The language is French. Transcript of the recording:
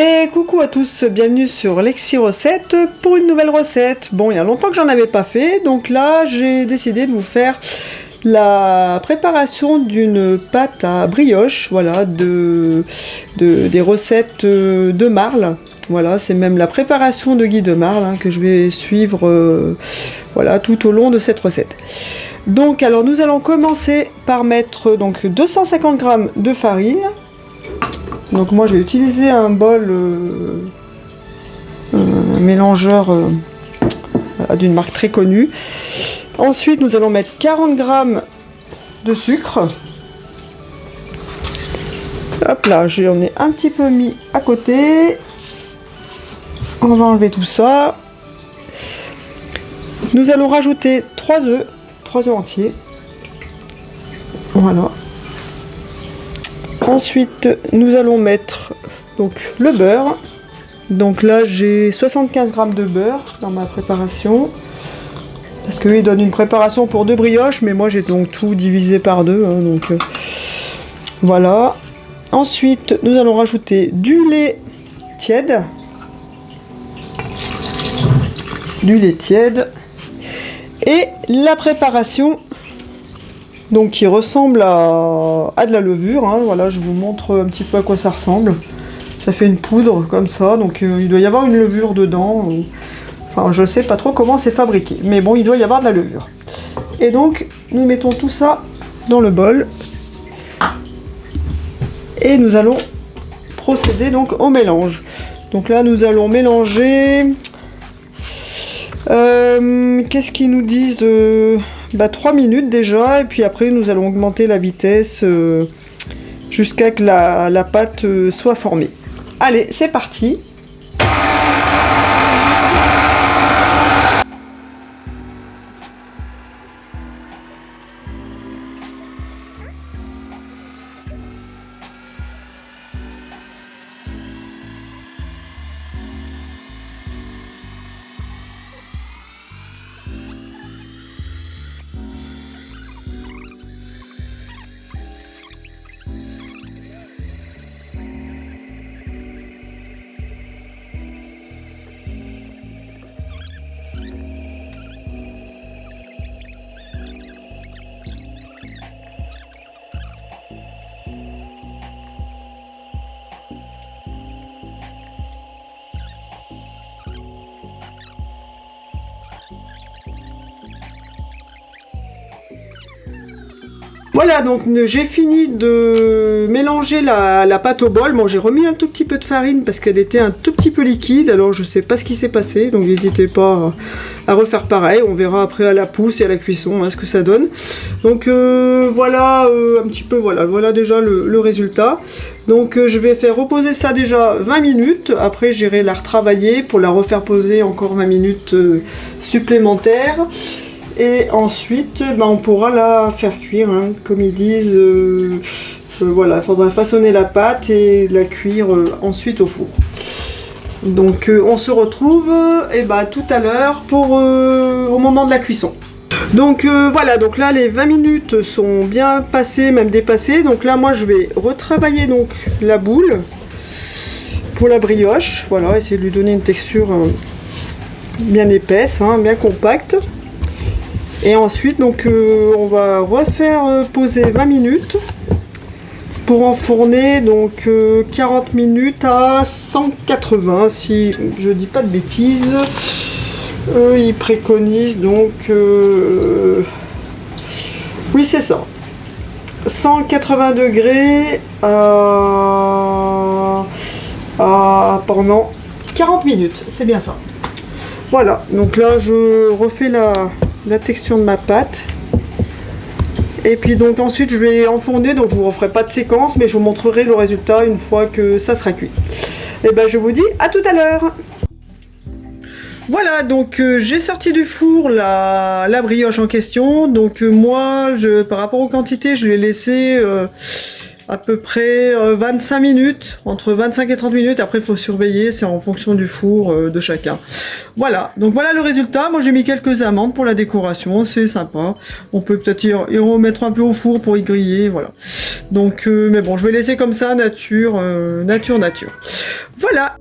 Et coucou à tous, bienvenue sur Lexi Recette pour une nouvelle recette. Bon, il y a longtemps que j'en avais pas fait, donc là j'ai décidé de vous faire la préparation d'une pâte à brioche, voilà, des recettes de Marle. Voilà, c'est même la préparation de Guy de Marle hein, que je vais suivre voilà, tout au long de cette recette. Donc alors nous allons commencer par mettre donc 250 g de farine. Donc moi j'ai utilisé un bol, un mélangeur d'une marque très connue. Ensuite nous allons mettre 40 g de sucre. Hop là, j'en ai un petit peu mis à côté. On va enlever tout ça. Nous allons rajouter 3 œufs entiers. Voilà. Ensuite, nous allons mettre donc le beurre. Donc là, j'ai 75 g de beurre dans ma préparation. Parce qu'il donne une préparation pour 2 brioches, mais moi j'ai donc tout divisé par 2. Hein, donc voilà. Ensuite, nous allons rajouter du lait tiède. Et la préparation donc qui ressemble à de la levure, hein. Voilà, je vous montre un petit peu à quoi ça ressemble. Ça fait une poudre comme ça, donc il doit y avoir une levure dedans. Enfin, je sais pas trop comment c'est fabriqué, mais bon, il doit y avoir de la levure. Et donc, nous mettons tout ça dans le bol. Et nous allons procéder donc au mélange. Donc là, nous allons mélanger... qu'est-ce qu'ils nous disent 3 minutes déjà, et puis après nous allons augmenter la vitesse jusqu'à que la pâte soit formée. Allez, c'est parti! Voilà, donc j'ai fini de mélanger la pâte au bol. Bon, j'ai remis un tout petit peu de farine parce qu'elle était un tout petit peu liquide, alors je sais pas ce qui s'est passé, donc n'hésitez pas à refaire pareil. On verra après à la pousse et à la cuisson hein, ce que ça donne. Donc voilà un petit peu, voilà déjà le résultat. Donc je vais faire reposer ça déjà 20 minutes, après j'irai la retravailler pour la refaire poser encore 20 minutes supplémentaires. Et ensuite, on pourra la faire cuire, hein, comme ils disent. Voilà, il faudra façonner la pâte et la cuire ensuite au four. Donc on se retrouve tout à l'heure pour au moment de la cuisson. Donc voilà, donc là les 20 minutes sont bien passées, même dépassées. Donc là moi je vais retravailler donc la boule pour la brioche. Voilà, essayer de lui donner une texture bien épaisse, hein, bien compacte. Et ensuite, donc, on va refaire poser 20 minutes pour enfourner donc 40 minutes à 180, si je dis pas de bêtises. Ils préconisent donc... oui, c'est ça. 180 degrés pendant 40 minutes, c'est bien ça. Voilà, donc là, je refais la texture de ma pâte, et puis donc ensuite je vais enfourner, donc je vous referai pas de séquence mais je vous montrerai le résultat une fois que ça sera cuit. Et je vous dis à tout à l'heure. Voilà, donc j'ai sorti du four la brioche en question. Donc moi par rapport aux quantités je l'ai laissé à peu près 25 minutes, entre 25 et 30 minutes. Après, il faut surveiller, c'est en fonction du four de chacun. Voilà, donc voilà le résultat. Moi, j'ai mis quelques amandes pour la décoration, c'est sympa. On peut peut-être y remettre un peu au four pour y griller, voilà. Donc, mais bon, je vais laisser comme ça, nature. Voilà.